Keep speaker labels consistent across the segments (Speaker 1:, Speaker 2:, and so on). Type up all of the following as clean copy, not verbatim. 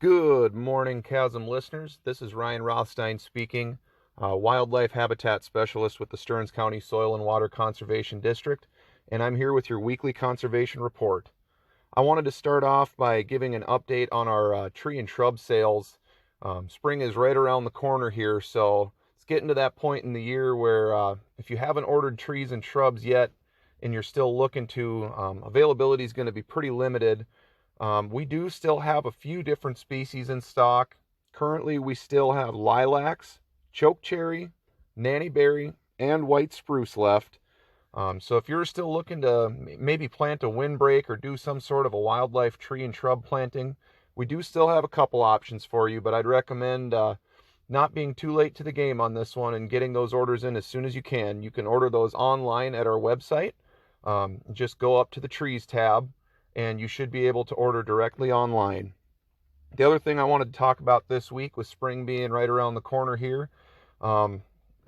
Speaker 1: Good morning, Chasm listeners. This is Ryan Rothstein speaking, Wildlife Habitat Specialist with the Stearns County Soil and Water Conservation District, and I'm here with your weekly conservation report. I wanted to start off by giving an update on our tree and shrub sales. Spring is right around the corner here, so it's getting to that point in the year where if you haven't ordered trees and shrubs yet and you're still looking to, availability is going to be pretty limited. We do still have a few different species in stock. Currently, we still have lilacs, chokecherry, nannyberry, and white spruce left. So if you're still looking to maybe plant a windbreak or do some sort of a wildlife tree and shrub planting, we do still have a couple options for you, but I'd recommend not being too late to the game on this one and getting those orders in as soon as you can. You can order those online at our website. Just go up to the trees tab and you should be able to order directly online. The other thing I wanted to talk about this week, with spring being right around the corner here,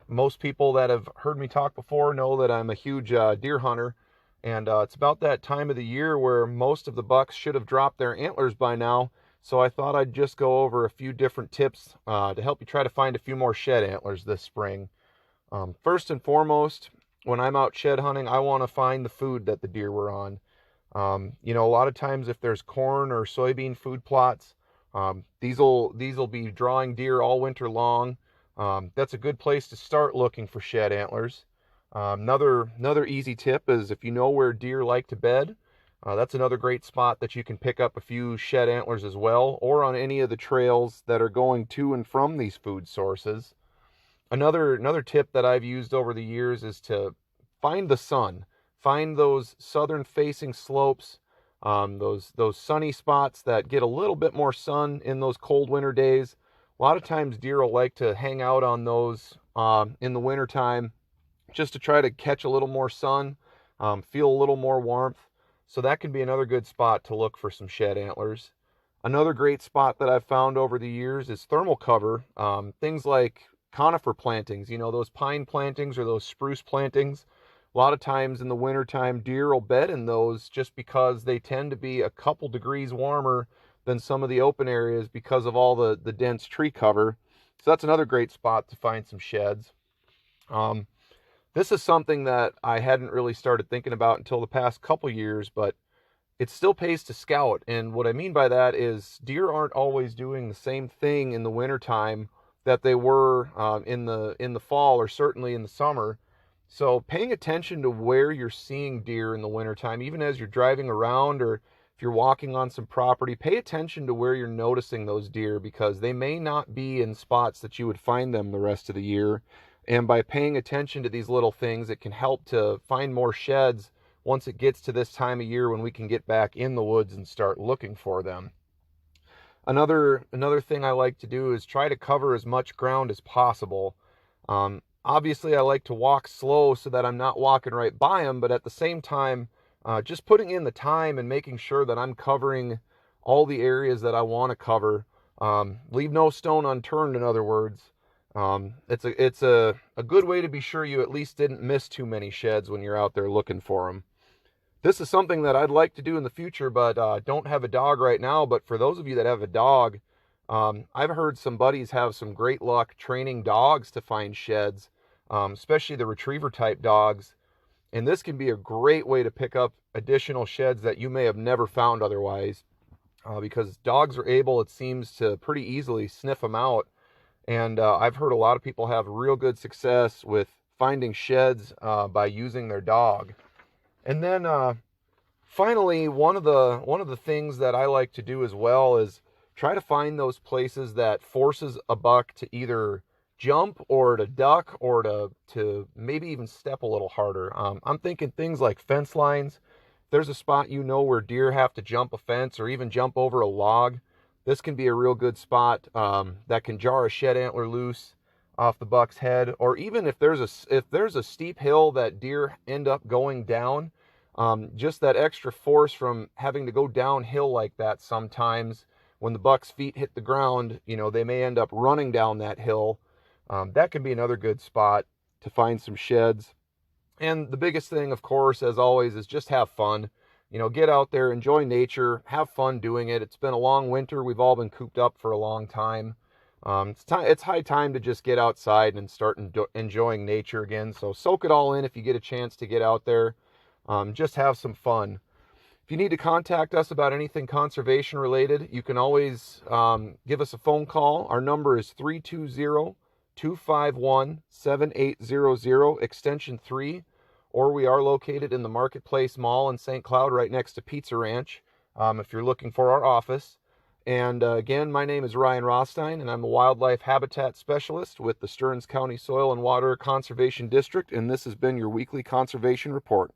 Speaker 1: most people that have heard me talk before know that I'm a huge deer hunter, and it's about that time of the year where most of the bucks should have dropped their antlers by now, so I thought I'd just go over a few different tips to help you try to find a few more shed antlers this spring. First and foremost, when I'm out shed hunting, I want to find the food that the deer were on. A lot of times if there's corn or soybean food plots, these'll be drawing deer all winter long. That's a good place to start looking for shed antlers. Another easy tip is if you know where deer like to bed, that's another great spot that you can pick up a few shed antlers as well, or on any of the trails that are going to and from these food sources. Another tip that I've used over the years is to find the sun. Find those southern facing slopes, those sunny spots that get a little bit more sun in those cold winter days. A lot of times deer will like to hang out on those in the winter time just to try to catch a little more sun, feel a little more warmth. So that can be another good spot to look for some shed antlers. Another great spot that I've found over the years is thermal cover. Things like conifer plantings, those pine plantings or those spruce plantings. A lot of times in the wintertime, deer will bed in those just because they tend to be a couple degrees warmer than some of the open areas because of all the dense tree cover. So that's another great spot to find some sheds. This is something that I hadn't really started thinking about until the past couple years, but it still pays to scout. And what I mean by that is deer aren't always doing the same thing in the wintertime that they were in the fall, or certainly in the summer. So paying attention to where you're seeing deer in the wintertime, even as you're driving around or if you're walking on some property, pay attention to where you're noticing those deer, because they may not be in spots that you would find them the rest of the year. And by paying attention to these little things, it can help to find more sheds once it gets to this time of year when we can get back in the woods and start looking for them. Another thing I like to do is try to cover as much ground as possible. Obviously, I like to walk slow so that I'm not walking right by them, but at the same time, just putting in the time and making sure that I'm covering all the areas that I want to cover. Leave no stone unturned, in other words. It's a good way to be sure you at least didn't miss too many sheds when you're out there looking for them. This is something that I'd like to do in the future, but don't have a dog right now. But for those of you that have a dog, I've heard some buddies have some great luck training dogs to find sheds, especially the retriever type dogs. And this can be a great way to pick up additional sheds that you may have never found otherwise, because dogs are able, it seems, to pretty easily sniff them out. And I've heard a lot of people have real good success with finding sheds by using their dog. And then finally, one of the things that I like to do as well is try to find those places that forces a buck to either jump or to duck or to maybe even step a little harder. I'm thinking things like fence lines. If there's a spot where deer have to jump a fence or even jump over a log, this can be a real good spot that can jar a shed antler loose off the buck's head. Or even if there's a steep hill that deer end up going down, just that extra force from having to go downhill like that sometimes, when the buck's feet hit the ground, they may end up running down that hill. That can be another good spot to find some sheds. And the biggest thing, of course, as always, is just have fun. get out there, enjoy nature, have fun doing it. It's been a long winter. We've all been cooped up for a long time. It's high time to just get outside and start enjoying nature again. So soak it all in if you get a chance to get out there. Just have some fun. If you need to contact us about anything conservation related, you can always give us a phone call. Our number is 320-251-7800, extension 3, or we are located in the Marketplace Mall in St. Cloud right next to Pizza Ranch if you're looking for our office. And again, my name is Ryan Rothstein, and I'm a wildlife habitat specialist with the Stearns County Soil and Water Conservation District, and this has been your weekly conservation report.